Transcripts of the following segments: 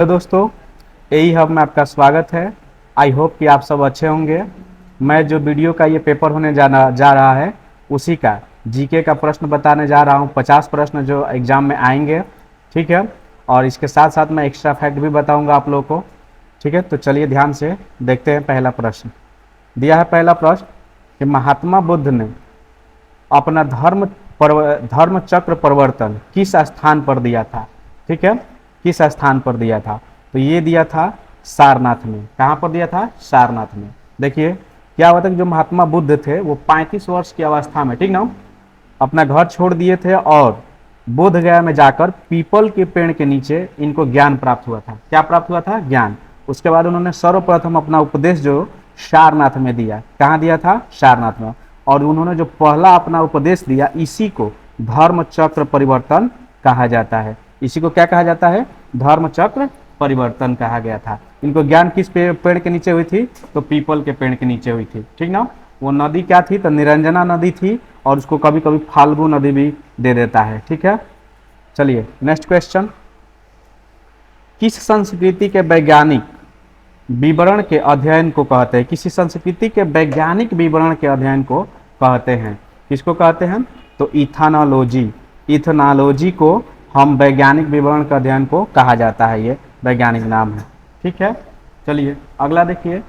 तो दोस्तों, यही हब में आपका स्वागत है। आई होप कि आप सब अच्छे होंगे। मैं जो वीडियो का ये पेपर होने जा रहा है उसी का जीके का प्रश्न बताने जा रहा हूँ। 50 प्रश्न जो एग्जाम में आएंगे, ठीक है। और इसके साथ साथ मैं एक्स्ट्रा फैक्ट भी बताऊंगा आप लोगों को, ठीक है। तो चलिए ध्यान से देखते हैं। पहला प्रश्न दिया है। पहला प्रश्न कि महात्मा बुद्ध ने अपना धर्म चक्र परिवर्तन किस स्थान पर दिया था, ठीक है। किस स्थान पर दिया था? तो ये दिया था सारनाथ में। कहाँ पर दिया था? सारनाथ में। देखिए क्या हुआ था कि जो महात्मा बुद्ध थे वो 35 वर्ष की अवस्था में, ठीक ना, अपना घर छोड़ दिए थे और बोध गया में जाकर पीपल के पेड़ के नीचे इनको ज्ञान प्राप्त हुआ था। क्या प्राप्त हुआ था? ज्ञान। उसके बाद उन्होंने सर्वप्रथम अपना उपदेश जो सारनाथ में दिया। कहाँ दिया था? सारनाथ में। और उन्होंने जो पहला अपना उपदेश दिया, इसी को धर्म चक्र परिवर्तन कहा जाता है। इसी को क्या कहा जाता है? धर्म चक्र परिवर्तन कहा गया था। इनको ज्ञान किस पेड़ के नीचे हुई थी? तो पीपल के पेड़ के नीचे हुई थी, ठीक ना। वो नदी क्या थी? तो निरंजना नदी थी, और उसको कभी कभी फाल्गु नदी भी दे देता है, ठीक है। चलिए नेक्स्ट क्वेश्चन। किस संस्कृति के वैज्ञानिक विवरण के अध्ययन को कहते हैं? किसी संस्कृति के वैज्ञानिक विवरण के अध्ययन को कहते हैं? किसको कहते हैं? तो इथानोलॉजी। इथेनोलॉजी को हम वैज्ञानिक विवरण के अध्ययन को कहा जाता है। ये वैज्ञानिक नाम है, ठीक है। चलिए अगला देखिए।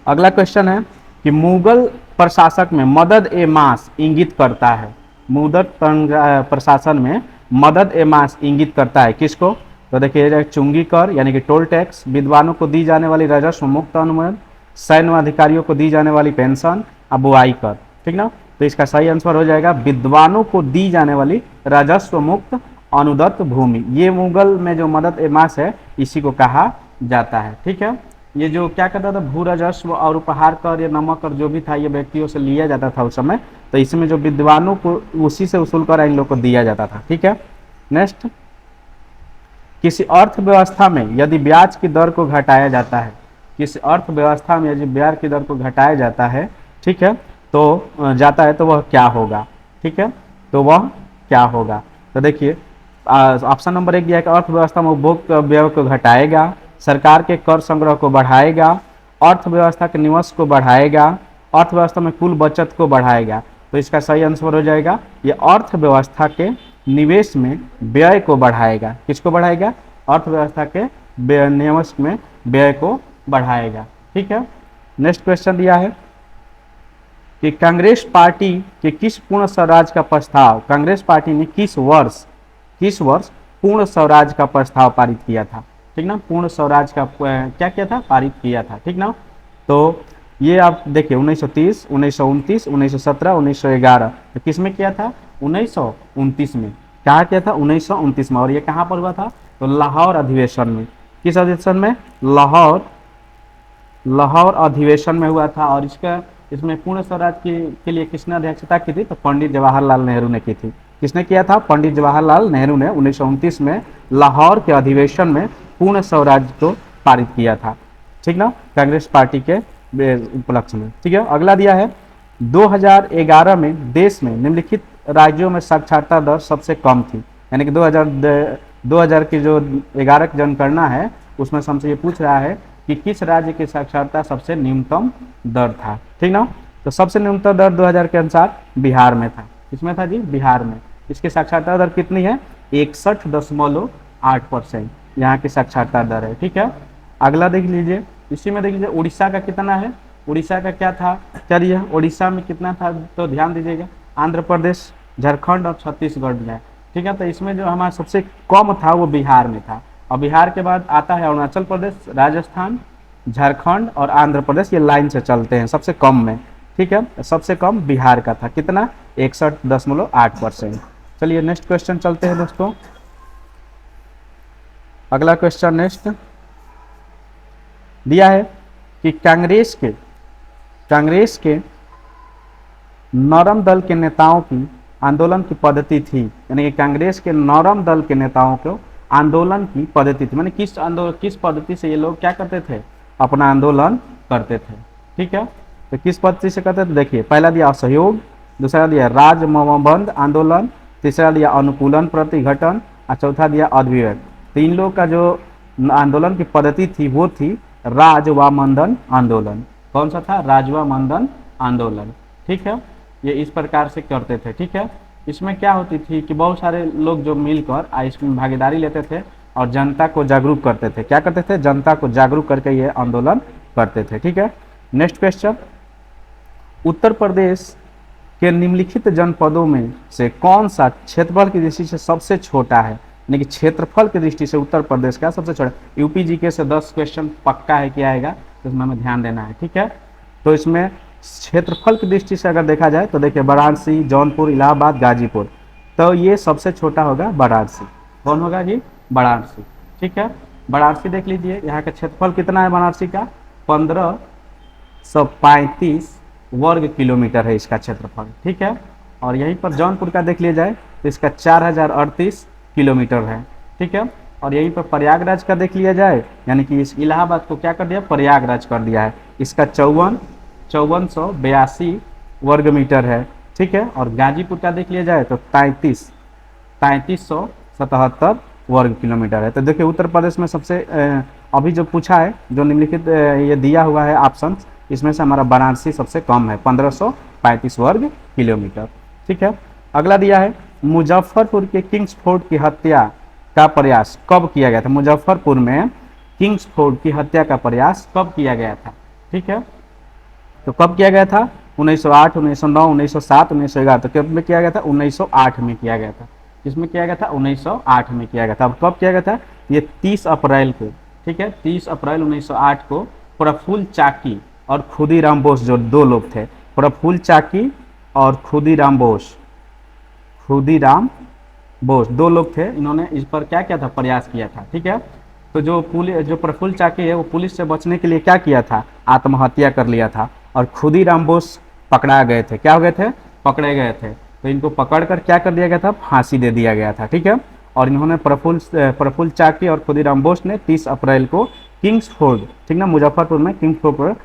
अगला क्वेश्चन है कि मुगल प्रशासक में मदद ए मास इंगित करता है। मुगल प्रशासन में मदद ए मास इंगित करता है किसको? तो देखिए, चुंगी कर यानी कि टोल टैक्स, विद्वानों को दी जाने वाली राजस्व मुक्त अनुदान, सैन्य अधिकारियों को दी जाने वाली पेंशन, बुआई कर, ठीक ना। तो इसका सही आंसर हो जाएगा विद्वानों को दी जाने वाली राजस्व मुक्त अनुदत्त भूमि। ये मुगल में जो मदद ए मास है इसी को कहा जाता है, ठीक है। ये जो क्या कहता था, भू राजस्व और उपहार कर या नमक कर जो भी था, ये व्यक्तियों से लिया जाता था उस समय। तो इसमें जो विद्वानों को उसी से वसूल कर इन लोग को दिया जाता था, ठीक है। नेक्स्ट, किसी अर्थव्यवस्था में यदि ब्याज की दर को घटाया जाता है, किसी अर्थव्यवस्था में यदि ब्याज की दर को घटाया जाता है, ठीक है, तो जाता है तो वह क्या होगा, ठीक है। तो वह क्या होगा? तो देखिए ऑप्शन नंबर 1 दिया है कि अर्थव्यवस्था में उपभोग व्यय को घटाएगा, सरकार के कर संग्रह को बढ़ाएगा, अर्थव्यवस्था के निवेश को बढ़ाएगा, अर्थव्यवस्था में कुल बचत को बढ़ाएगा। तो इसका सही आंसर हो जाएगा ये अर्थव्यवस्था के निवेश में व्यय को बढ़ाएगा। किसको बढ़ाएगा? अर्थव्यवस्था के निवेश में व्यय को बढ़ाएगा, ठीक है। नेक्स्ट क्वेश्चन दिया है कि कांग्रेस पार्टी के किस पूर्ण स्वराज का प्रस्ताव, कांग्रेस पार्टी ने किस वर्ष पूर्ण स्वराज का प्रस्ताव पारित किया था, ठीक ना। पूर्ण स्वराज का क्या किया था? पारित किया था, ठीक ना। तो ये आप देखिए 1930, 1929, 1917, 1911। तो किस में किया था? 1929 में। कहाँ किया था? 1929 में। और ये कहाँ पर हुआ था? तो लाहौर अधिवेशन में। किस अधिवेशन में? लाहौर अधिवेशन में हुआ था। और इसमें पूर्ण स्वराज के लिए किसने अध्यक्षता की थी? तो पंडित जवाहरलाल नेहरू ने की थी। किसने किया था? पंडित जवाहरलाल नेहरू ने 1929 में लाहौर के अधिवेशन में पूर्ण स्वराज को पारित किया था, ठीक ना, कांग्रेस पार्टी के उपलक्ष्य में, ठीक है। अगला दिया है 2011 में देश में निम्नलिखित राज्यों में साक्षरता दर सबसे कम थी। यानी कि 2000 की जो 11 की जनगणना है उसमें हमसे ये पूछ रहा है कि किस राज्य की साक्षरता सबसे न्यूनतम दर था, ठीक ना। तो सबसे न्यूनतम दर 2000 के अनुसार बिहार में था। किसमें था जी? बिहार में। इसकी साक्षरता दर कितनी है? 61.8% यहाँ की साक्षरता दर है, ठीक है। अगला देख लीजिए। इसी में देख लीजिए उड़ीसा का कितना है। उड़ीसा का क्या था? चलिए उड़ीसा में कितना था तो ध्यान दीजिएगा। आंध्र प्रदेश, झारखंड और छत्तीसगढ़ में है, ठीक है। तो इसमें जो हमारा सबसे कम था वो बिहार में था। और बिहार के बाद आता है अरुणाचल प्रदेश, राजस्थान, झारखंड और आंध्र प्रदेश। ये लाइन से चलते हैं सबसे कम में, ठीक है। सबसे कम बिहार का था। कितना? 61.8%। चलिए नेक्स्ट क्वेश्चन चलते हैं दोस्तों। अगला क्वेश्चन नेक्स्ट दिया है कि कांग्रेस के नरम दल के नेताओं की आंदोलन की पद्धति थी। यानी कि कांग्रेस के नरम दल के नेताओं को आंदोलन की पद्धति थी। माने किस पद्धति से ये लोग क्या करते थे? अपना आंदोलन करते थे, ठीक है। तो किस पद्धति से करते थे? देखिए पहला दिया असहयोग, दूसरा दिया राजमबंध आंदोलन, तीसरा दिया अनुकूलन प्रतिघटन और चौथा दिया अभिव्यक्त। तो इन लोग का जो आंदोलन की पद्धति थी वो थी राजवामंदन आंदोलन। कौन सा था? राजवामंदन आंदोलन। ठीक है, ये इस प्रकार से करते थे। ठीक है, इसमें क्या होती थी कि बहुत सारे लोग जो मिलकर इसमें भागीदारी लेते थे और जनता को जागरूक करते थे। क्या करते थे? जनता को जागरूक करके ये आंदोलन करते थे। ठीक है, नेक्स्ट क्वेश्चन, उत्तर प्रदेश के निम्नलिखित जनपदों में से कौन सा क्षेत्रफल की दृष्टि से सबसे छोटा है? यानी कि क्षेत्रफल की दृष्टि से उत्तर प्रदेश का सबसे छोटा। यूपी जीके से 10 क्वेश्चन पक्का है कि आएगा, तो इसमें हमें ध्यान देना है। ठीक है, तो इसमें क्षेत्रफल की दृष्टि से अगर देखा जाए तो देखिए वाराणसी, जौनपुर, इलाहाबाद, गाजीपुर, तो ये सबसे छोटा होगा वाराणसी। कौन होगा जी? वाराणसी। ठीक है, वाराणसी देख लीजिए, यहाँ का क्षेत्रफल कितना है वाराणसी का? 1535 वर्ग किलोमीटर है इसका क्षेत्रफल। ठीक है, और यहीं पर जौनपुर का देख लिया जाए तो इसका 4038 किलोमीटर है। ठीक है, और यहीं पर प्रयागराज का देख लिया जाए, यानी कि इस इलाहाबाद को क्या कर दिया? प्रयागराज कर दिया है। इसका 5482 वर्ग मीटर है। ठीक है, और गाजीपुर का देख लिया जाए तो 3377 वर्ग किलोमीटर है। तो देखिए उत्तर प्रदेश में सबसे अभी जो पूछा है, जो निम्नलिखित ये दिया हुआ है ऑप्शन, इसमें से हमारा वाराणसी सबसे कम है, 1535 वर्ग किलोमीटर। ठीक है, अगला दिया है मुजफ्फरपुर के किंग्स फोर्ट की हत्या का प्रयास कब किया गया था? मुजफ्फरपुर में किंग्स फोर्ट की हत्या का प्रयास कब किया गया था? ठीक है, तो कब किया गया था? 1908, 1909, 1907, 1911। तो कब में किया गया था? 1908 में किया गया था। किसमें किया गया था? 1908 में किया गया था। अब कब किया गया था? ये 30 अप्रैल को। ठीक है, 30 अप्रैल 1908 को प्रफुल्ल चाकी और खुदीराम बोस, जो दो लोग थे, प्रफुल्ल चाकी और खुदीराम बोस दो लोग थे, इन्होंने इस पर क्या किया था? प्रयास किया था। ठीक है, तो जो प्रफुल्ल चाकी है वो पुलिस से बचने के लिए क्या किया था? आत्महत्या कर लिया था। और खुदीराम बोस पकड़ा गए थे। क्या हो गए थे? पकड़े गए थे। तो इनको पकड़कर क्या कर दिया गया था? फांसी दे दिया गया था। ठीक है, और इन्होंने प्रफुल्ल चाकी और खुदीराम बोस ने 30 अप्रैल को किंग्स फोर्ट, ठीक ना, मुजफ्फरपुर में किंग्स फोर्ट पर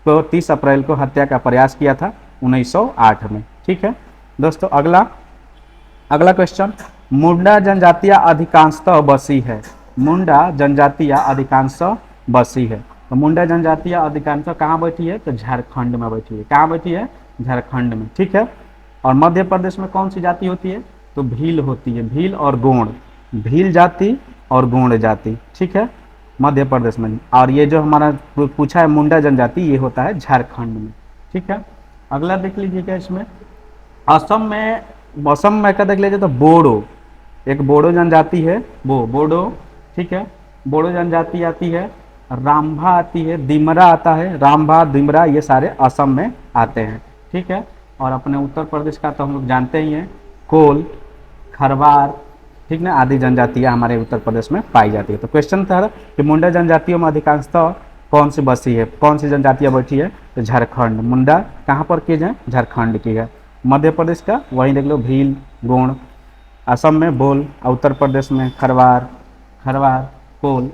तो 30 अप्रैल को हत्या का प्रयास किया था 1908 में। ठीक है दोस्तों, अगला क्वेश्चन, मुंडा जनजातीय अधिकांशतः बसी है। मुंडा जनजातीय अधिकांशतः बसी है। तो मुंडा जनजातीय अधिकांशतः कहाँ बैठी है? तो झारखंड में बैठी है। कहाँ बैठी है? झारखंड में। ठीक है, और मध्य प्रदेश में कौन सी जाति होती है? तो भील होती है। भील और गोंड, भील जाति और गोंड जाति। ठीक है, मध्य प्रदेश में। और ये जो हमारा पूछा है मुंडा जनजाति, ये होता है झारखंड में। ठीक है, अगला देख लीजिएगा इसमें, असम में क्या देख लीजिए तो बोडो, एक बोडो जनजाति है, वो बोडो। ठीक है, बोडो जनजाति आती है, रामभा आती है, दिमरा आता है, रामभा, दिमरा, ये सारे असम में आते हैं। ठीक है, और अपने उत्तर प्रदेश का तो हम लोग जानते ही हैं, कोल, खरवार, ठीक ना, आदि जनजातियां हमारे उत्तर प्रदेश में पाई जाती है। तो क्वेश्चन था कि मुंडा जनजातियों में अधिकांशतः कौन सी बसी है, कौन सी जनजातियां बैठी है? तो झारखंड। मुंडा कहाँ पर की जाए? झारखंड की है। मध्य प्रदेश का वहीं देख लो, भील, गोंड, असम में बोल, उत्तर प्रदेश में खरवार, कोल,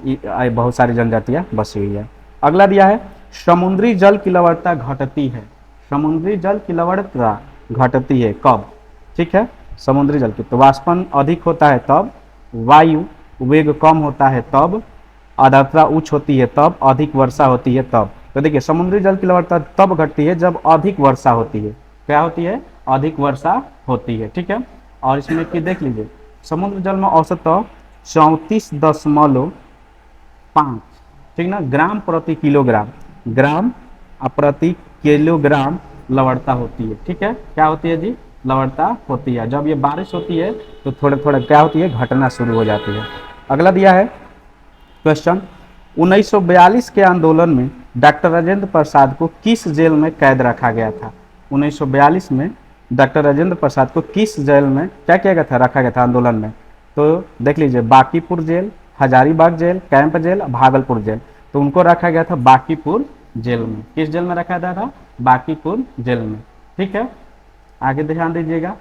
बहुत सारी जनजातियां बसी हुई है। अगला दिया है, समुद्री जल की लवणता घटती है। समुद्री जल की लवणता घटती है कब? ठीक है, समुद्री जल की, तो वाष्पन अधिक होता है तब, वायु वेग कम होता है तब, आर्द्रता उच्च होती है तब, अधिक वर्षा होती है तब। तो देखिए समुद्री जल की लवणता तब घटती है जब अधिक वर्षा होती है। क्या होती है? अधिक वर्षा होती है। ठीक है, और इसमें कि देख लीजिए, समुद्र जल में औसतः 34.5, ठीक ना, ग्राम प्रति किलोग्राम, ग्राम प्रति किलोग्राम लवणता होती है। ठीक है, क्या होती है जी? लवणता होती है। जब ये बारिश होती है तो थोड़ा थोड़ा क्या होती है? घटना शुरू हो जाती है। अगला दिया है क्वेश्चन, 1942 के आंदोलन में डॉक्टर राजेंद्र प्रसाद को किस जेल में कैद रखा गया था? 1942 में डॉक्टर राजेंद्र प्रसाद को किस जेल में क्या किया गया था? रखा गया था आंदोलन में। तो देख लीजिए, Bankipur jail, Hazaribagh jail, camp jail, Bhagalpur jail. तो उनको रखा गया था बांकीपुर जेल में। किस जेल में रखा गया था? बांकीपुर जेल में। ठीक है, आगे ध्यान दीजिएगा,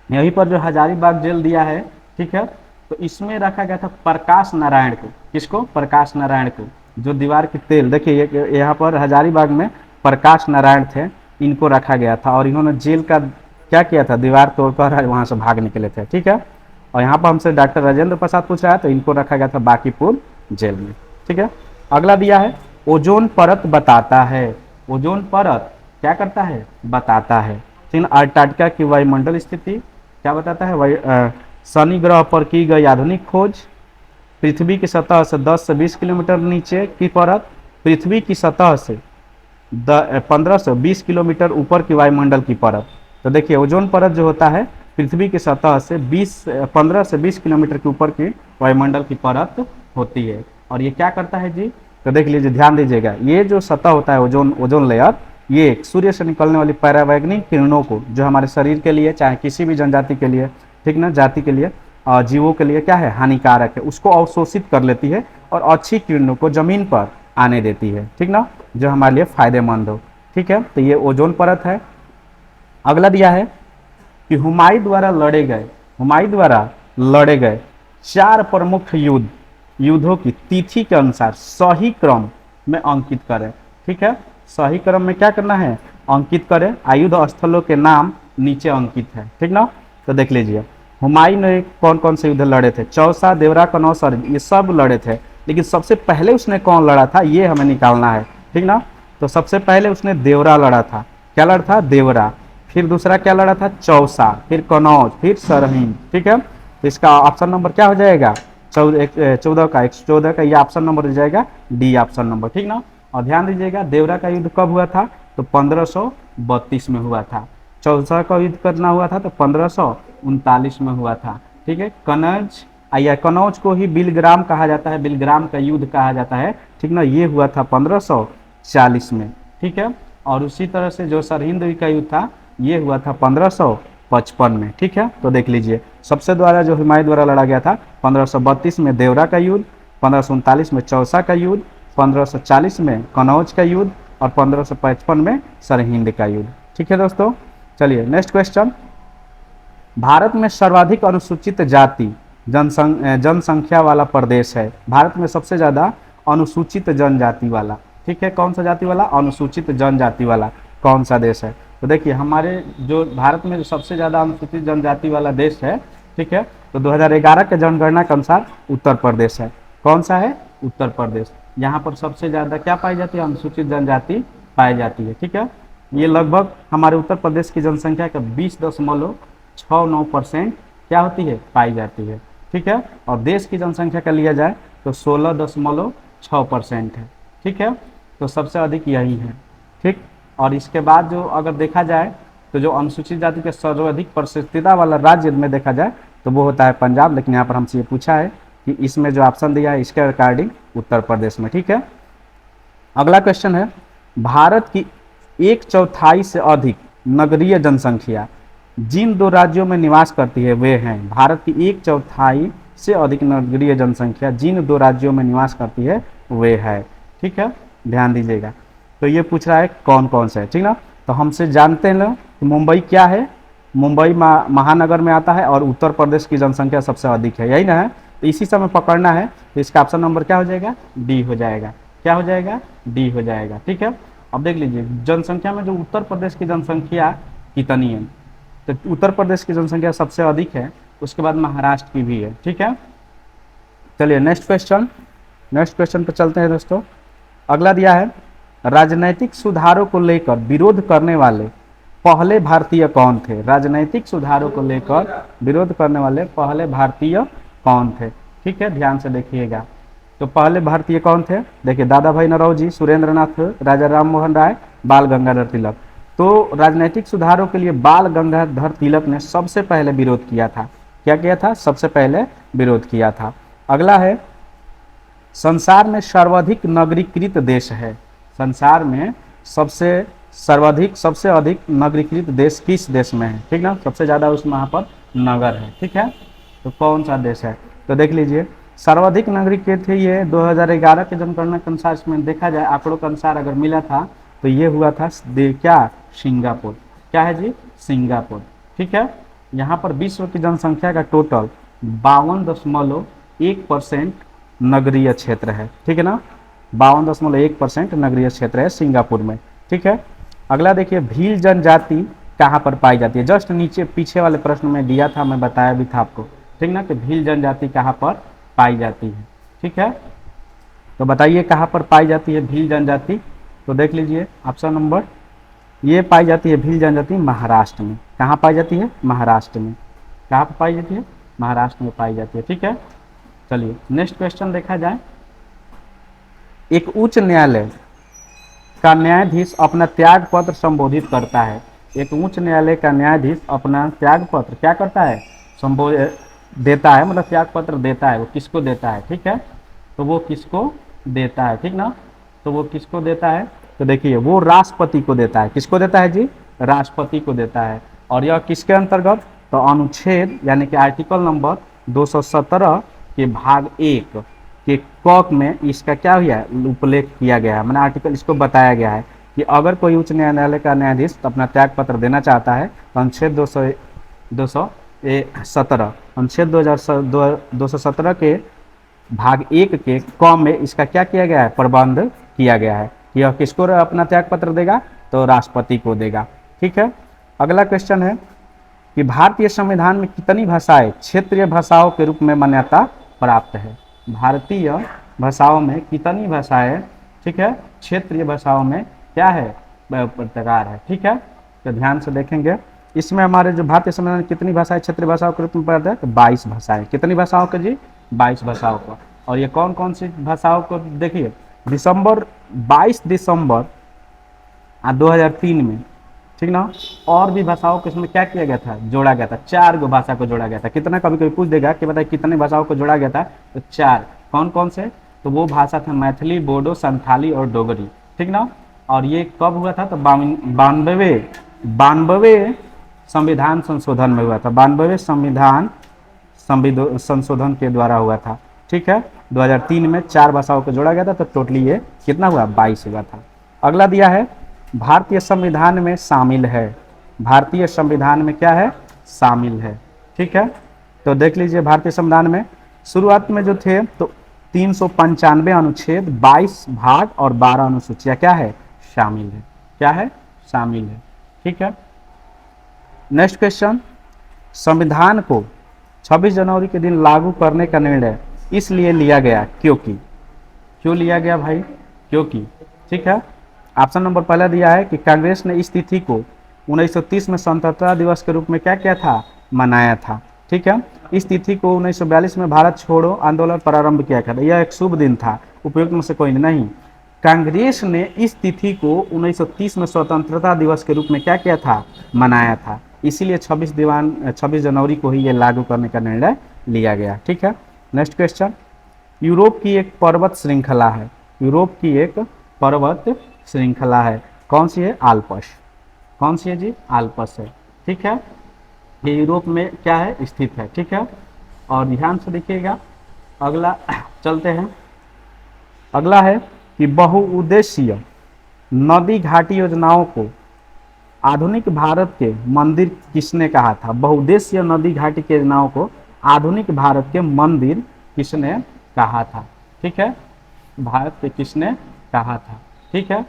यहीं पर जो हजारीबाग जेल दिया है, ठीक है, तो इसमें रखा गया था प्रकाश नारायण को। किसको? प्रकाश नारायण को, जो दीवार की तेल, देखिए यहाँ पर हजारीबाग में प्रकाश नारायण थे, इनको रखा गया था। और इन्होंने जेल का क्या किया था? दीवार तोड़कर वहां से भाग निकले थे। ठीक है, और यहाँ पर हमसे डॉक्टर राजेंद्र प्रसाद पूछ रहा है, तो इनको रखा गया था बांकीपुर जेल में। ठीक है, अगला दिया है ओजोन परत बताता है। ओजोन परत क्या करता है, बताता है। ठीक है, अंटार्कटिका की वायुमंडल स्थिति क्या बताता है, शनि ग्रह पर की गई आधुनिक खोज, पृथ्वी की सतह से 10 से 20 किलोमीटर नीचे की परत, पृथ्वी की सतह से 15 से 20 किलोमीटर ऊपर की वायुमंडल की परत। तो देखिए ओजोन परत जो होता है पृथ्वी की सतह से 15 से 20 किलोमीटर के ऊपर की वायुमंडल की परत होती है। और ये क्या करता है जी, तो देख लीजिए, ध्यान दीजिएगा, ये जो सतह होता है ओजोन लेयर, ये सूर्य से निकलने वाली परावैंगनिक किरणों को, जो हमारे शरीर के लिए चाहे किसी भी जनजाति के लिए, ठीक ना, जाति के लिए, जीवों के लिए क्या है, हानिकारक है, उसको अवशोषित कर लेती है और अच्छी किरणों को जमीन पर आने देती है। ठीक ना, जो हमारे लिए फायदेमंद हो। ठीक है, तो ये ओजोन परत है। अगला दिया है कि हुमायूं द्वारा लड़े गए 4 प्रमुख युद्धों की तिथि के अनुसार सही क्रम में अंकित करें। ठीक है, सही क्रम में क्या करना है, अंकित करें। आयुध स्थलों के नाम नीचे अंकित है। ठीक ना, तो देख लीजिए हुमायूं ने कौन कौन से युद्ध लड़े थे, चौसा, देवरा, कनौज, ये सब लड़े थे। लेकिन सबसे पहले उसने कौन लड़ा था, ये हमें निकालना है। ठीक ना, तो सबसे पहले उसने देवरा लड़ा था। क्या लड़ा था, देवरा। फिर दूसरा क्या लड़ा था, चौसा, फिर कनौज, फिर सरहिंद। ठीक है, तो इसका ऑप्शन नंबर क्या हो जाएगा, 14 का ये ऑप्शन नंबर हो जाएगा डी ऑप्शन नंबर। ठीक ना, और ध्यान दीजिएगा देवरा का युद्ध कब हुआ था, तो 1532 में हुआ था। चौसा का युद्ध करना हुआ था तो 1539 में हुआ था। ठीक है, कनौज को ही बिलग्राम कहा जाता है, बिलग्राम का युद्ध कहा जाता है। ठीक ना, ये हुआ था 1540 में। ठीक है, और उसी तरह से जो सरहिंद का युद्ध था ये हुआ था 1555 में। ठीक है, तो देख लीजिए सबसे द्वारा जो हुमायूं द्वारा लड़ा गया था 1532 में देवरा का युद्ध, 1539 में चौसा का युद्ध, 1540 में कनौज का युद्ध और 1555 में सरहिंद का युद्ध। ठीक है दोस्तों, चलिए नेक्स्ट क्वेश्चन। भारत में सर्वाधिक अनुसूचित जाति जनसंख्या वाला प्रदेश है। भारत में सबसे ज्यादा अनुसूचित जनजाति वाला, ठीक है, कौन सा जाति वाला, अनुसूचित जनजाति वाला कौन सा देश है। तो देखिए हमारे जो भारत में जो सबसे ज्यादा अनुसूचित जनजाति वाला देश है, ठीक है, तो 2011 के जनगणना के अनुसार उत्तर प्रदेश है। कौन सा है, उत्तर प्रदेश। यहाँ पर सबसे ज्यादा क्या पाई जाती है, अनुसूचित जनजाति पाई जाती है। ठीक है, ये लगभग हमारे उत्तर प्रदेश की जनसंख्या का 20.69% क्या होती है, पाई जाती है। ठीक है, और देश की जनसंख्या का लिया जाए तो 16.6% है। ठीक है, तो सबसे अधिक यही है। ठीक, और इसके बाद जो अगर देखा जाए तो जो अनुसूचित जाति के सर्वाधिक प्रशिक्षितता वाला राज्य में देखा जाए तो वो होता है पंजाब। लेकिन यहाँ पर हमसे ये पूछा है कि इसमें जो ऑप्शन दिया है इसके अकॉर्डिंग उत्तर प्रदेश में। ठीक है, अगला क्वेश्चन है, भारत की 1/4 से अधिक नगरीय जनसंख्या जिन 2 राज्यों में निवास करती है वे हैं। भारत की 1/4 से अधिक नगरीय जनसंख्या जिन 2 राज्यों में निवास करती है वे है। ठीक है, ध्यान दीजिएगा। तो ये पूछ रहा है कौन कौन से है। ठीक ना, तो हमसे जानते हैं ना कि मुंबई क्या है, मुंबई महानगर में आता है और उत्तर प्रदेश की जनसंख्या सबसे अधिक है, यही ना है। तो इसी समय पकड़ना है, तो इसका ऑप्शन नंबर क्या हो जाएगा, डी हो जाएगा। क्या हो जाएगा, डी हो जाएगा। ठीक है, अब देख लीजिए जनसंख्या में जो उत्तर प्रदेश की जनसंख्या कितनी है, तो उत्तर प्रदेश की जनसंख्या सबसे अधिक है, उसके बाद महाराष्ट्र की भी है। ठीक है, चलिए नेक्स्ट क्वेश्चन पर चलते हैं दोस्तों। अगला दिया है, राजनैतिक सुधारों को लेकर विरोध करने वाले पहले भारतीय कौन थे। राजनैतिक सुधारों को लेकर विरोध करने वाले पहले भारतीय कौन थे। ठीक है, ध्यान से देखिएगा। तो पहले भारतीय कौन थे, देखिए दादा भाई नौरोजी, सुरेंद्र नाथ, राजा राम मोहन राय, बाल गंगाधर तिलक। तो राजनीतिक सुधारों के लिए बाल गंगाधर तिलक ने सबसे पहले विरोध किया था। क्या किया था, सबसे पहले विरोध किया था। अगला है, संसार में सर्वाधिक नगरीकृत देश है। संसार में सबसे अधिक नगरीकृत देश किस देश में है। ठीक ना, सबसे ज्यादा उसमें वहाँ पर नगर है। ठीक है, तो कौन सा देश है, तो देख लीजिए सर्वाधिक नगरीकृत है ये 2011 के जनगणना के अनुसार, इसमें देखा जाए आंकड़ों के अनुसार अगर मिला था तो ये हुआ था क्या, सिंगापुर। क्या है जी, सिंगापुर। ठीक है, यहाँ पर विश्व की जनसंख्या का टोटल 52.1% नगरीय क्षेत्र है। ठीक है ना, 52.1% नगरीय क्षेत्र है सिंगापुर में। ठीक है, अगला देखिए, भील जनजाति कहाँ पर पाई जाती है। जस्ट नीचे पीछे वाले प्रश्न में दिया था, मैं बताया भी था आपको। ठीक ना, कि भील जनजाति कहाँ पर पाई जाती है। ठीक है, तो बताइए कहाँ पर पाई जाती है भील जनजाति। तो देख लीजिए ऑप्शन नंबर, ये पाई जाती है भील जनजाति महाराष्ट्र में। कहाँ पाई जाती है? महाराष्ट्र में। कहाँ पर पाई जाती है? महाराष्ट्र में पाई जाती है। ठीक है, चलिए नेक्स्ट क्वेश्चन देखा जाए। एक उच्च न्यायालय का न्यायाधीश अपना त्याग पत्र संबोधित करता है। एक उच्च न्यायालय का न्यायाधीश अपना त्याग पत्र क्या करता है? संबोधित देता है, मतलब त्याग पत्र देता है। वो किसको देता है? ठीक है, तो वो किसको देता है? ठीक ना, तो वो किसको देता है? तो देखिए वो राष्ट्रपति को देता है। किसको देता है जी? राष्ट्रपति को देता है। और यह किसके अंतर्गत? तो अनुच्छेद यानी कि आर्टिकल नंबर 217 के भाग 1 के क में इसका क्या हुआ है? उल्लेख किया गया है, मैंने आर्टिकल इसको बताया गया है कि अगर कोई उच्च न्यायालय का न्यायाधीश अपना त्याग पत्र देना चाहता है तो अनुच्छेद 217 अनुच्छेद 217 के भाग 1 के क में इसका क्या किया गया है? प्रबंध किया गया है कि यह किसको अपना त्याग पत्र देगा? तो राष्ट्रपति को देगा। ठीक है, अगला क्वेश्चन है कि भारतीय संविधान में कितनी भाषाएं क्षेत्रीय भाषाओं के रूप में मान्यता प्राप्त है? भारतीय भाषाओं में कितनी भाषाएं, ठीक है, क्षेत्रीय भाषाओं में क्या है? प्रकार है। ठीक है, तो ध्यान से देखेंगे इसमें हमारे जो भारतीय संविधान में कितनी भाषाएं क्षेत्रीय भाषाओं के रूप में प्राप्त है? तो 22 भाषाएं। कितनी भाषाओं के जी? 22 भाषाओं को। और ये कौन कौन सी भाषाओं को? देखिए 22 दिसंबर 2003 में, ठीक ना, और भी भाषाओं को इसमें क्या किया गया था? जोड़ा गया था। 4 गो भाषा को जोड़ा गया था। कितना, कभी कभी पूछ देगा कि बताइए कितने भाषाओं को जोड़ा गया था? तो 4। कौन कौन से? तो वो भाषा था मैथिली, बोडो, संथाली और डोगरी। ठीक ना, और ये कब हुआ था? तो 92वें संविधान संशोधन में हुआ था। 92वें संविधान संशोधन के द्वारा हुआ था। ठीक है, 2003 में 4 भाषाओं को जोड़ा गया था, तो टोटली ये कितना हुआ? 22 हुआ था। अगला दिया है भारतीय संविधान में शामिल है। भारतीय संविधान में क्या है? शामिल है। ठीक है, तो देख लीजिए भारतीय संविधान में शुरुआत में जो थे तो 395 अनुच्छेद, 22 भाग और 12 अनुसूचियां क्या है? शामिल है। क्या है? शामिल है। ठीक है, नेक्स्ट क्वेश्चन, संविधान को 26 जनवरी के दिन लागू करने का निर्णय इसलिए लिया गया क्योंकि। क्यों लिया गया भाई? क्योंकि। ठीक है, ऑप्शन नंबर पहला दिया है कि कांग्रेस ने इस तिथि को 1930 में स्वतंत्रता दिवस के रूप में क्या किया था? मनाया था। ठीक है, इस तिथि को 1942 में भारत छोड़ो आंदोलन प्रारंभ किया था। यह एक शुभ दिन था। उपयुक्त में से कोई नहीं। कांग्रेस ने इस तिथि को 1930 में स्वतंत्रता दिवस के रूप में क्या किया था? मनाया था। इसीलिए 26 जनवरी को ही ये लागू करने का निर्णय लिया गया। ठीक है, नेक्स्ट क्वेश्चन, यूरोप की एक पर्वत श्रृंखला है। यूरोप की एक पर्वत श्रृंखला है। कौन सी है? आल्पस। कौन सी है जी? आल्पस है। ठीक है, ये यूरोप में क्या है? स्थित है। ठीक है, और ध्यान से देखिएगा अगला चलते हैं। अगला है कि बहुउद्देशीय नदी घाटी योजनाओं को आधुनिक भारत के मंदिर किसने कहा था? बहुउद्देशीय नदी घाटी की योजनाओं को आधुनिक भारत के मंदिर किसने कहा था? ठीक है, भारत के किसने कहा था? ठीक है,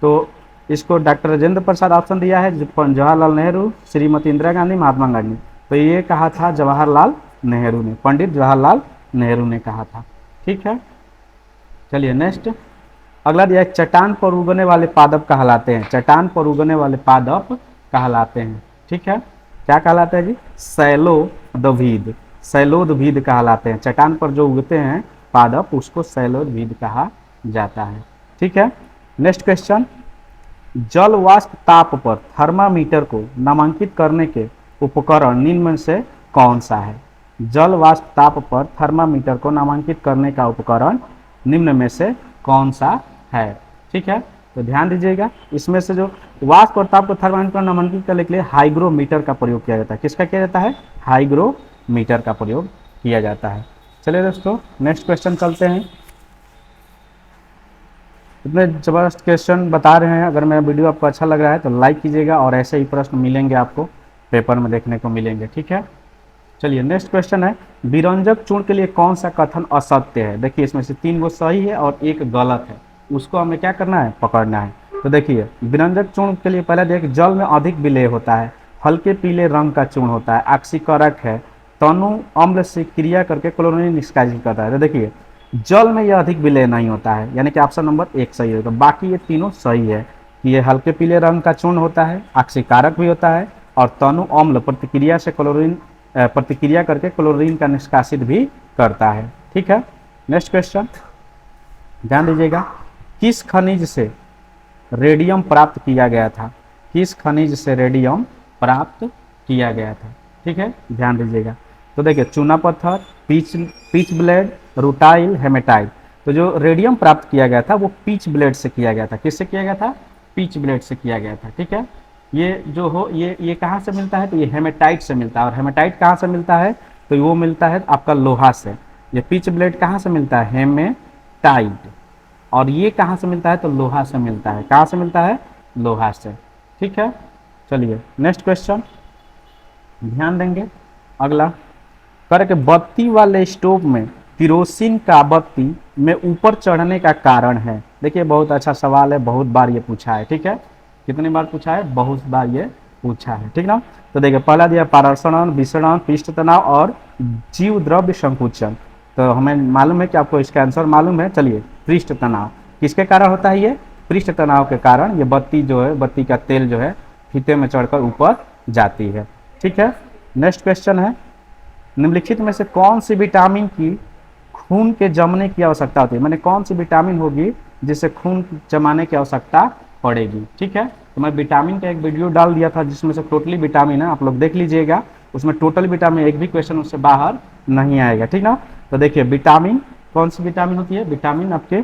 तो इसको डॉक्टर राजेंद्र प्रसाद ऑप्शन दिया है, जवाहरलाल नेहरू, श्रीमती इंदिरा गांधी, महात्मा गांधी। तो ये कहा था जवाहरलाल नेहरू ने, पंडित जवाहरलाल नेहरू ने कहा था। ठीक है, चलिए नेक्स्ट अगला दिया है, चट्टान पर उगने वाले पादप कहलाते हैं। चट्टान पर उगने वाले पादप कहलाते हैं। ठीक है, क्या कहलाते हैं जी? शैलोदभिद। शैलोदभिद कहलाते हैं। चट्टान पर जो उगते हैं पादप उसको शैलोदभिद कहा जाता है। ठीक है, नेक्स्ट क्वेश्चन, जल वाष्प ताप पर थर्मामीटर को नामांकित करने के उपकरण निम्न में से कौन सा है? जल वाष्प ताप पर थर्मामीटर को नामांकित करने का उपकरण निम्न में से कौन सा है? ठीक है, तो ध्यान दीजिएगा इसमें से जो वाष्प और ताप को थर्मामीटर नामांकित करने के लिए हाइग्रोमीटर का प्रयोग किया जाता है। किसका किया जाता है? हाइग्रोमीटर का प्रयोग किया जाता है। चलिए दोस्तों नेक्स्ट क्वेश्चन चलते हैं। इतने ज़बरदस्त क्वेश्चन बता रहे हैं, अगर मेरा वीडियो आपको अच्छा लग रहा है तो लाइक कीजिएगा और ऐसे ही प्रश्न मिलेंगे आपको पेपर में देखने को मिलेंगे। ठीक है, चलिए नेक्स्ट क्वेश्चन है, विरंजक चूर्ण के लिए कौन सा कथन असत्य है? देखिए इसमें से 3 गो सही है और 1 गलत है, उसको हमें क्या करना है? पकड़ना है। तो देखिए विरंजक चूर्ण के लिए पहले देखिए जल में अधिक विलेय होता है, हल्के पीले रंग का चूर्ण होता है, ऑक्सीकरक है, तनु अम्ल से क्रिया करके क्लोरीन निष्कासित करता है। तो देखिए जल में यह अधिक विलय नहीं होता है, यानी कि ऑप्शन नंबर 1 सही होगा। बाकी ये तीनों सही है कि ये हल्के पीले रंग का चूर्ण होता है, आक्सीकारक भी होता है, और तनु अम्ल प्रतिक्रिया से क्लोरीन प्रतिक्रिया करके क्लोरीन का निष्कासित भी करता है। ठीक है, नेक्स्ट क्वेश्चन ध्यान दीजिएगा। किस खनिज से रेडियम प्राप्त किया गया था? किस खनिज से रेडियम प्राप्त किया गया था? ठीक है, ध्यान दीजिएगा। तो देखिए, चूना पत्थर, पीच ब्लेड, रूटाइल, हेमेटाइट। तो जो रेडियम प्राप्त किया गया था वो पीच ब्लेड से किया गया था। किससे किया गया था? पीच ब्लेड से किया गया था। ठीक है, ये जो हो ये कहाँ से मिलता है? तो ये हेमेटाइट से मिलता है। और हेमेटाइट कहाँ से मिलता है? तो वो मिलता है आपका लोहा से। ये पीच ब्लेड कहाँ से मिलता है? हेमेटाइट। और ये कहाँ से मिलता है? तो लोहा से मिलता है। कहाँ से मिलता है? लोहा से। ठीक है, चलिए नेक्स्ट क्वेश्चन ध्यान देंगे। अगला करके बत्ती वाले स्टोव में किरोसिन का बत्ती में ऊपर चढ़ने का कारण है। देखिए, बहुत अच्छा सवाल है, बहुत बार ये पूछा है। ठीक है, कितनी बार पूछा है? बहुत बार ये पूछा है। ठीक ना। तो देखिए, पहला दिया पारासरण, विसरण, पृष्ठ तनाव और जीव द्रव्य संकुचन। तो हमें मालूम है कि आपको इसका आंसर मालूम है। चलिए, पृष्ठ तनाव किसके कारण होता है? ये पृष्ठ तनाव के कारण ये बत्ती जो है, बत्ती का तेल जो है फीते में चढ़कर ऊपर जाती है। ठीक है, नेक्स्ट क्वेश्चन है, निम्नलिखित में से कौन सी विटामिन की खून के जमने की आवश्यकता होती है? मैंने कौन सी विटामिन होगी जिससे खून जमाने की आवश्यकता पड़ेगी? ठीक है, तो मैं विटामिन का एक वीडियो डाल दिया था जिसमें से टोटली विटामिन है, आप लोग देख लीजिएगा। उसमें टोटल विटामिन एक भी क्वेश्चन उससे बाहर नहीं आएगा। ठीक ना। तो देखिए, विटामिन कौन सी विटामिन होती है? विटामिन आपके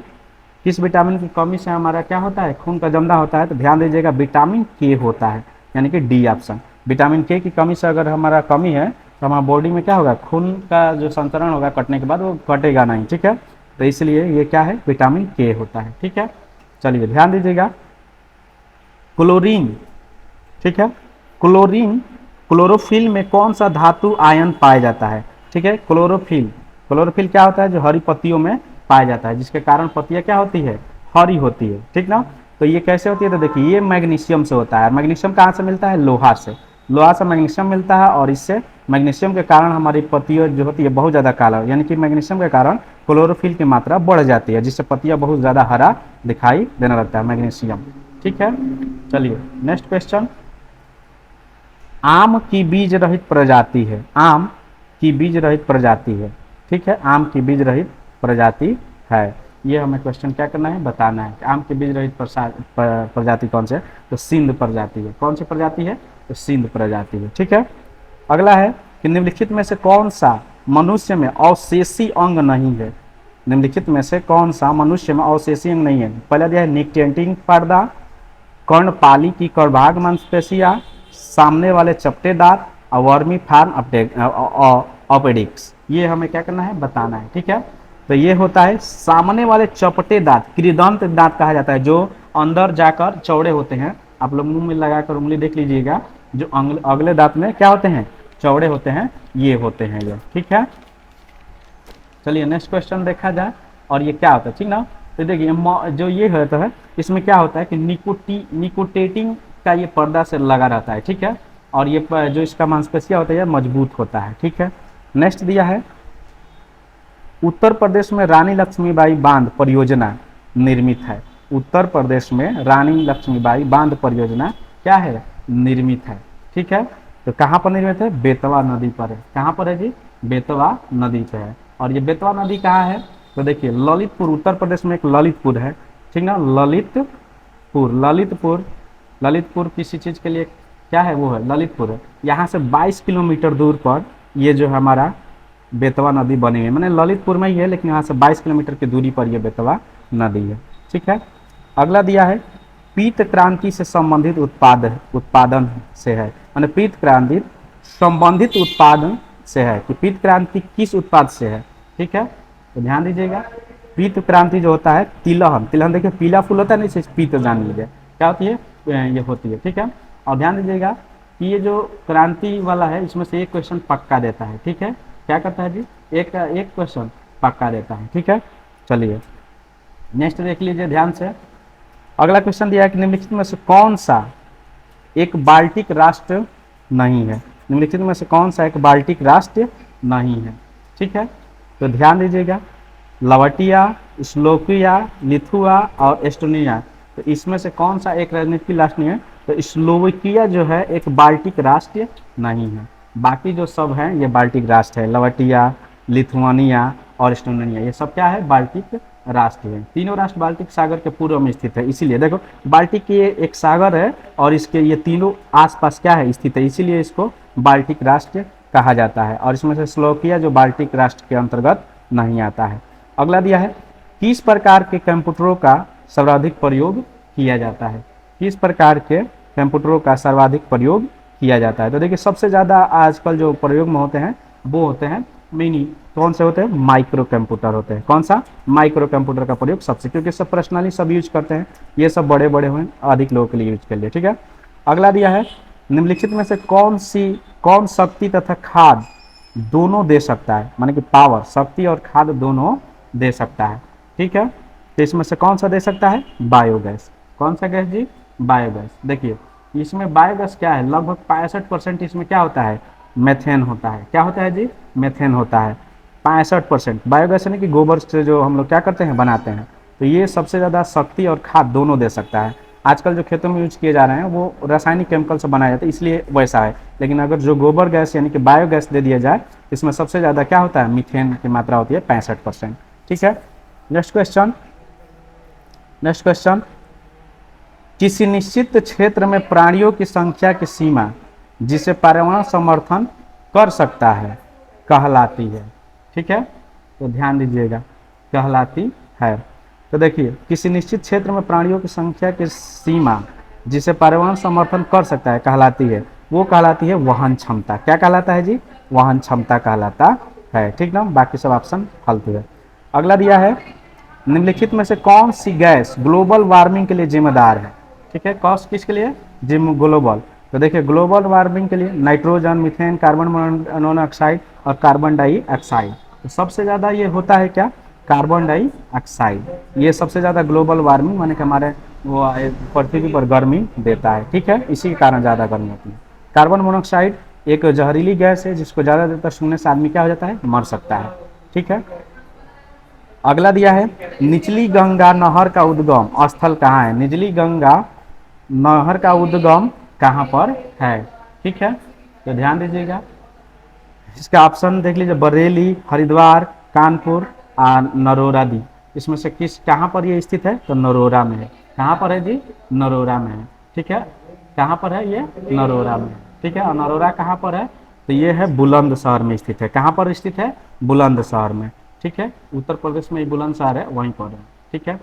किस विटामिन की कमी से हमारा क्या होता है? खून का जमना होता है। तो ध्यान दीजिएगा, विटामिन के होता है, यानी कि डी ऑप्शन। विटामिन के की कमी से अगर हमारा कमी है तो हमारा बॉडी में क्या होगा? खून का जो संचरण होगा कटने के बाद वो कटेगा नहीं। ठीक है, तो इसलिए ये क्या है? विटामिन के होता है। ठीक है, चलिए ध्यान दीजिएगा। क्लोरीन, ठीक है, क्लोरीन क्लोरोफिल में कौन सा धातु आयन पाया जाता है? ठीक है, क्लोरोफिल। क्लोरोफिल क्या होता है? जो हरी पत्तियों में पाया जाता है, जिसके कारण पत्तियां क्या होती है? हरी होती है। ठीक ना। तो ये कैसे होती है? तो देखिए, ये मैग्नीशियम से होता है। मैग्नीशियम कहाँ से मिलता है? लोहा से। लोहा से मैग्नीशियम मिलता है, और इससे मैग्नीशियम के कारण हमारी पत्तियां जो होती है बहुत ज़्यादा काला, यानी कि मैग्नीशियम के कारण क्लोरोफिल की मात्रा बढ़ जाती है, जिससे पत्तियां बहुत ज़्यादा हरा दिखाई देने लगता है, मैग्नीशियम। ठीक है, चलिए नेक्स्ट क्वेश्चन। आम की बीज रहित प्रजाति है। आम की बीज रहित प्रजाति है। ठीक है, आम की बीज रहित प्रजाति है। ये हमें क्वेश्चन क्या करना है? बताना है कि आम की बीज रहित प्रजाति कौन से है? तो सिंध प्रजाति है। कौन सी प्रजाति है? तो सिंध प्रजाति है। ठीक है, अगला है कि निम्नलिखित में से कौन सा मनुष्य में अवशेषी अंग नहीं है? निम्नलिखित में से कौन सा मनुष्य में अवशेषी अंग नहीं है? पहला दिया है निकटेंटिंग पर्दा, कर्णपाली की कर्भाग मांसपेशियां, सामने वाले चपटे दांत, और वर्मी फार्म अपेडिक्स। ये हमें क्या करना है? बताना है। ठीक है, तो ये होता है सामने वाले चपटे दांत, कृदंत दांत कहा जाता है, जो अंदर जाकर चौड़े होते हैं। आप लोग मुंह में लगाकर उंगली देख लीजिएगा, जो अगले दांत में क्या होते हैं? चौड़े होते हैं, ये होते हैं ये। ठीक है, चलिए नेक्स्ट क्वेश्चन देखा जाए। और ये क्या होता है? ठीक ना। तो देखिए, जो ये होता है इसमें क्या होता है कि निकोटेटिंग का ये पर्दा से लगा रहता है। ठीक है, और ये जो इसका मांसपेशिया होता है मजबूत होता है। ठीक है, नेक्स्ट दिया है, उत्तर प्रदेश में रानी लक्ष्मीबाई बांध परियोजना निर्मित है। उत्तर प्रदेश में रानी लक्ष्मीबाई बांध परियोजना क्या है? निर्मित है। ठीक है, तो कहाँ पर निर्मित है? बेतवा नदी पर है। कहाँ पर है जी? बेतवा नदी पे है। और ये बेतवा नदी कहाँ है? तो देखिए, ललितपुर, उत्तर प्रदेश में एक ललितपुर है। ठीक ना, ललितपुर। ललितपुर, ललितपुर किसी चीज़ के लिए क्या है? वो है ललितपुर है। यहाँ से 22 किलोमीटर दूर पर ये जो हमारा बेतवा नदी बनी है, मैंने ललितपुर में ही है, लेकिन यहाँ से 22 किलोमीटर की दूरी पर यह बेतवा नदी है। ठीक है, अगला दिया है, पीत क्रांति से संबंधित उत्पादन से है। मैंने पीत क्रांति संबंधित उत्पादन से है कि पीत क्रांति किस उत्पाद से है। ठीक है, तो ध्यान दीजिएगा, पीत क्रांति जो होता है तिलहन। तिलहन देखिए पीला फूल होता है, नहीं पीत जान लीजिए क्या होती है? ये होती है। ठीक है, और ध्यान दीजिएगा कि ये जो क्रांति वाला है इसमें से एक क्वेश्चन पक्का देता है। ठीक है, क्या करता है जी? एक क्वेश्चन पक्का देता है। ठीक है, चलिए नेक्स्ट देख लीजिए ध्यान से। अगला क्वेश्चन दिया है कि निम्नलिखित में से कौन सा एक बाल्टिक राष्ट्र नहीं है? निम्नलिखित में से कौन सा एक बाल्टिक राष्ट्र नहीं है? ठीक है, तो ध्यान दीजिएगा, लवटिया, स्लोकिया, लिथुआ और एस्टोनिया। तो इसमें से कौन सा एक राजनीतिक राष्ट्र नहीं है? तो स्लोवाकिया जो है एक बाल्टिक राष्ट्र नहीं है। बाकी जो सब हैं ये बाल्टिक राष्ट्र है। लवटिया, लिथुआनिया और एस्टोनिया ये सब क्या है? बाल्टिक राष्ट्र है। तीनों राष्ट्र बाल्टिक सागर के पूर्व में स्थित है। इसीलिए देखो बाल्टिक ये एक सागर है और इसके ये तीनों आसपास क्या है? स्थित है। इसीलिए इसको बाल्टिक राष्ट्र कहा जाता है। और इसमें से स्लोवाकिया जो बाल्टिक राष्ट्र के अंतर्गत नहीं आता है। अगला दिया है किस प्रकार के कंप्यूटरों का सर्वाधिक प्रयोग किया जाता है? किस प्रकार के कंप्यूटरों का सर्वाधिक प्रयोग किया जाता है? तो देखिए सबसे ज़्यादा आजकल जो प्रयोग में होते हैं वो होते हैं मिनी। कौन से होते हैं? माइक्रो कंप्यूटर होते हैं। कौन सा? माइक्रो कंप्यूटर का प्रयोग सबसे, क्योंकि सब पर्सनली सब यूज करते हैं। ये सब बड़े बड़े हुए अधिक लोगों के लिए यूज कर लिए। ठीक है। अगला दिया है निम्नलिखित में से कौन शक्ति तथा खाद दोनों दे सकता है? माने कि पावर, शक्ति और खाद दोनों दे सकता है। ठीक है। तो इसमें से कौन सा दे सकता है? बायोगैस। कौन सा गैस जी? बायोगैस। देखिए इसमें बायोगैस क्या है? लगभग 65% इसमें क्या होता है? मेथेन होता है। क्या होता है जी? मेथेन होता है। 65% बायोगैस यानी कि गोबर से जो हम लोग क्या करते हैं? बनाते हैं। तो ये सबसे ज़्यादा शक्ति और खाद दोनों दे सकता है। आजकल जो खेतों में यूज किए जा रहे हैं वो रासायनिक केमिकल से बनाए जाते हैं, इसलिए वैसा है। लेकिन अगर जो गोबर गैस यानी कि बायोगैस दे दिया जाए, इसमें सबसे ज़्यादा क्या होता है? मीथेन की मात्रा होती है 65%। ठीक है। Next question. किसी निश्चित क्षेत्र में प्राणियों की संख्या की सीमा जिसे पर्यावरण समर्थन कर सकता है कहलाती है। ठीक है। तो ध्यान दीजिएगा, कहलाती है। तो देखिए किसी निश्चित क्षेत्र में प्राणियों की संख्या की सीमा जिसे पर्यावरण समर्थन कर सकता है कहलाती है, वो कहलाती है वहन क्षमता। क्या कहलाता है जी? वहन क्षमता कहलाता है। ठीक ना। बाकी सब ऑप्शन फालतू है। अगला दिया है निम्नलिखित में से कौन सी गैस ग्लोबल वार्मिंग के लिए जिम्मेदार है? ठीक है। कौन किसके लिए? ग्लोबल। तो देखिए ग्लोबल वार्मिंग के लिए नाइट्रोजन, मीथेन, कार्बन मोनोऑक्साइड और कार्बन डाइऑक्साइड। तो सबसे ज़्यादा ये होता है क्या? Carbon dioxide. ये सबसे ज़्यादा ग्लोबल वार्मिंग माने कि हमारे वो पृथ्वी पर गर्मी देता है। ठीक है। इसी के कारण ज़्यादा गर्मी होती है। कार्बन मोनोऑक्साइड एक जहरीली गैस है जिसको ज़्यादा देर तक सूंघने से आदमी क्या हो जाता है? मर सकता है। ठीक है। अगला दिया है निचली गंगा नहर का उद्गम स्थल कहाँ है? निचली गंगा नहर का उद्गम कहाँ पर है? ठीक है। तो ध्यान दीजिएगा, इसका ऑप्शन देख लीजिए, बरेली, हरिद्वार, कानपुर और नरोरा दी। इसमें से किस कहाँ पर ये स्थित है? तो नरोरा में है। कहाँ पर है जी? नरोरा में है। ठीक है। कहाँ पर है ये? नरोरा में। ठीक है। और नरोरा कहाँ पर है? तो ये है बुलंदशहर में स्थित है। कहाँ पर स्थित है? बुलंदशहर में। ठीक है। उत्तर प्रदेश में बुलंदशहर है, वहीं पर है। ठीक है।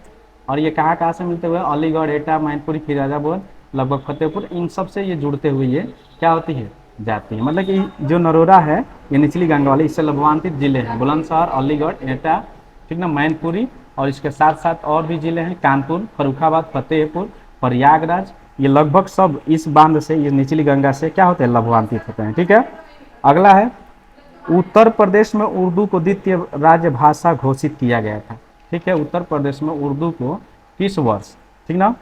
और ये कहाँ से मिलते हुए? अलीगढ़, एटा, मैनपुरी, फिरोजाबाद, लगभग फतेहपुर, इन सब से ये जुड़ते हुए ये क्या होती है? जाती है। मतलब कि जो नरोरा है ये निचली गंगा वाली, इससे लाभान्वित जिले हैं बुलंदशहर, अलीगढ़, एटा, ठीक ना, मैनपुरी, और इसके साथ साथ और भी जिले हैं कानपुर, फर्रुखाबाद, फतेहपुर, प्रयागराज। ये लगभग सब इस बांध से, ये निचली गंगा से क्या होते हैं? लाभान्वित होते हैं। ठीक है। अगला है उत्तर प्रदेश में उर्दू को द्वितीय राजभाषा घोषित किया गया था। ठीक है। उत्तर प्रदेश में उर्दू को किस वर्ष, ठीक ना,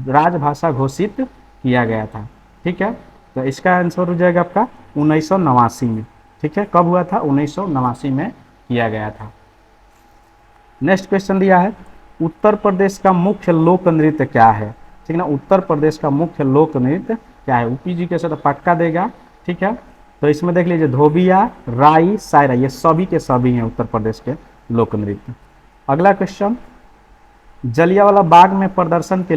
राजभाषा घोषित किया गया था? ठीक है। तो इसका आंसर हो जाएगा आपका 1989 में। ठीक है। कब हुआ था? 1989 में किया गया था। नेक्स्ट क्वेश्चन दिया है उत्तर प्रदेश का मुख्य लोक नृत्य क्या है? ठीक ना। उत्तर प्रदेश का मुख्य लोक नृत्य क्या है? यूपी जी के साथ पक्का देगा। ठीक है। तो इसमें देख लीजिए धोबिया, राई, सायरा, ये सभी के सभी हैं उत्तर प्रदेश के लोक नृत्य। अगला क्वेश्चन, जलियांवाला बाग में प्रदर्शन के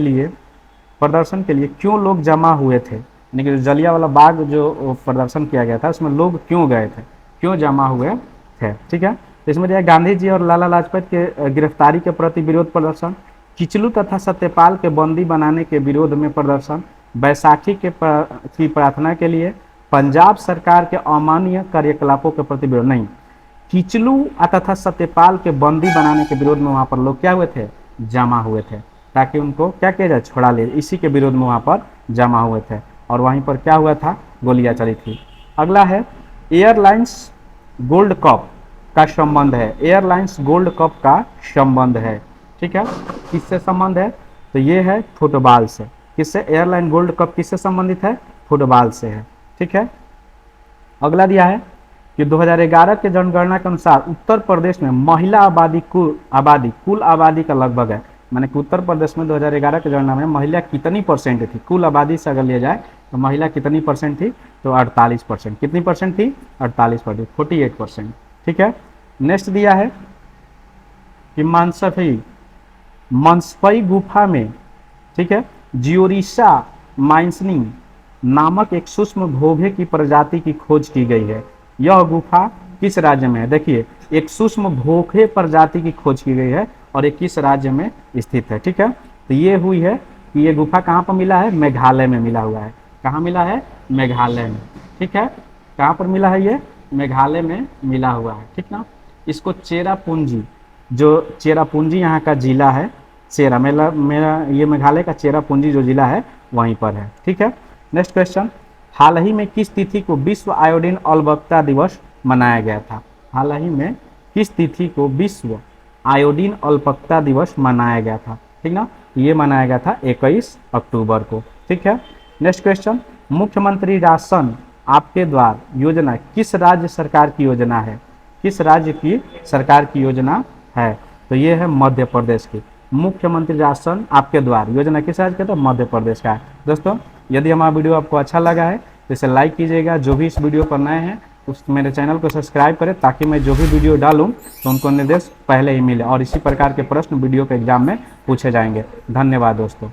लिए क्यों लोग जमा हुए थे? यानी कि जलियांवाला बाग जो प्रदर्शन किया गया था उसमें लोग क्यों गए थे, क्यों जमा हुए थे? ठीक है। तो इसमें दिया गांधी जी और लाला लाजपत के गिरफ्तारी के प्रति विरोध प्रदर्शन, किचलू तथा सत्यपाल के बंदी बनाने के विरोध में प्रदर्शन, बैसाखी की प्रार्थना के लिए, पंजाब सरकार के अमानवीय कार्यकलापों के प्रति विरोध। नहीं, किचलू तथा सत्यपाल के बंदी बनाने के विरोध में वहां पर लोग क्या हुए थे? जमा हुए थे, ताकि उनको क्या किया जाए? छोड़ा ले। इसी के विरोध में वहां पर जमा हुए थे और वहीं पर क्या हुआ था? गोलियां चली थी। अगला है एयरलाइंस गोल्ड कप का संबंध है। एयरलाइंस गोल्ड कप का संबंध है। ठीक है। किससे संबंध है? तो ये है फुटबॉल से। किससे? एयरलाइन गोल्ड कप किससे संबंधित है? फुटबॉल से है। ठीक है। अगला दिया है कि 2011 के जनगणना के अनुसार उत्तर प्रदेश में महिला आबादी कुल आबादी का लगभग है, माने कि उत्तर प्रदेश में 2011 के जनगणना में महिला कितनी परसेंट थी, कुल आबादी से अगर लिया जाए तो महिला कितनी परसेंट थी, तो 48%। कितनी परसेंट थी, 48%, 48%। ठीक है। नेक्स्ट दिया है कि मंसफई गुफा में, ठीक है, जियोरिशा माइंसनी नामक एक सूक्ष्म घोंघे की प्रजाति की खोज की गई है। यह गुफा किस राज्य में है? देखिए, एक सूक्ष्म घोंघे प्रजाति की खोज की गई है और ये किस राज्य में स्थित है। ठीक है, तो ये हुई है कि ये गुफा कहाँ पर मिला है, मेघालय में मिला हुआ है। कहाँ मिला है, मेघालय में। ठीक है, कहाँ पर मिला है, ये मेघालय में मिला हुआ है। ठीक ना। इसको चेरापूंजी, जो चेरापूंजी यहाँ का जिला है, चेरा मेरा ये मेघालय का चेरापूंजी जो जिला है वहीं पर है। ठीक है। नेक्स्ट क्वेश्चन, हाल ही में किस तिथि को विश्व आयोडीन अल्पकता दिवस मनाया गया था? हाल ही में किस तिथि को विश्व आयोडीन अल्पकता दिवस मनाया गया था? ठीक ना, ये मनाया गया था 21 अक्टूबर को। ठीक है। नेक्स्ट क्वेश्चन, मुख्यमंत्री राशन आपके द्वार योजना किस राज्य सरकार की योजना है? किस राज्य की सरकार की योजना है? तो ये है मध्य प्रदेश की। मुख्यमंत्री राशन आपके द्वार योजना किस राज्य का? तो मध्य प्रदेश का है। दोस्तों, यदि हमारा वीडियो आपको अच्छा लगा है तो इसे लाइक कीजिएगा। जो भी इस वीडियो पर नए हैं उस मेरे चैनल को सब्सक्राइब करें, ताकि मैं जो भी वीडियो डालूं तो उनको निर्देश पहले ही मिले और इसी प्रकार के प्रश्न वीडियो के एग्जाम में पूछे जाएंगे। धन्यवाद दोस्तों।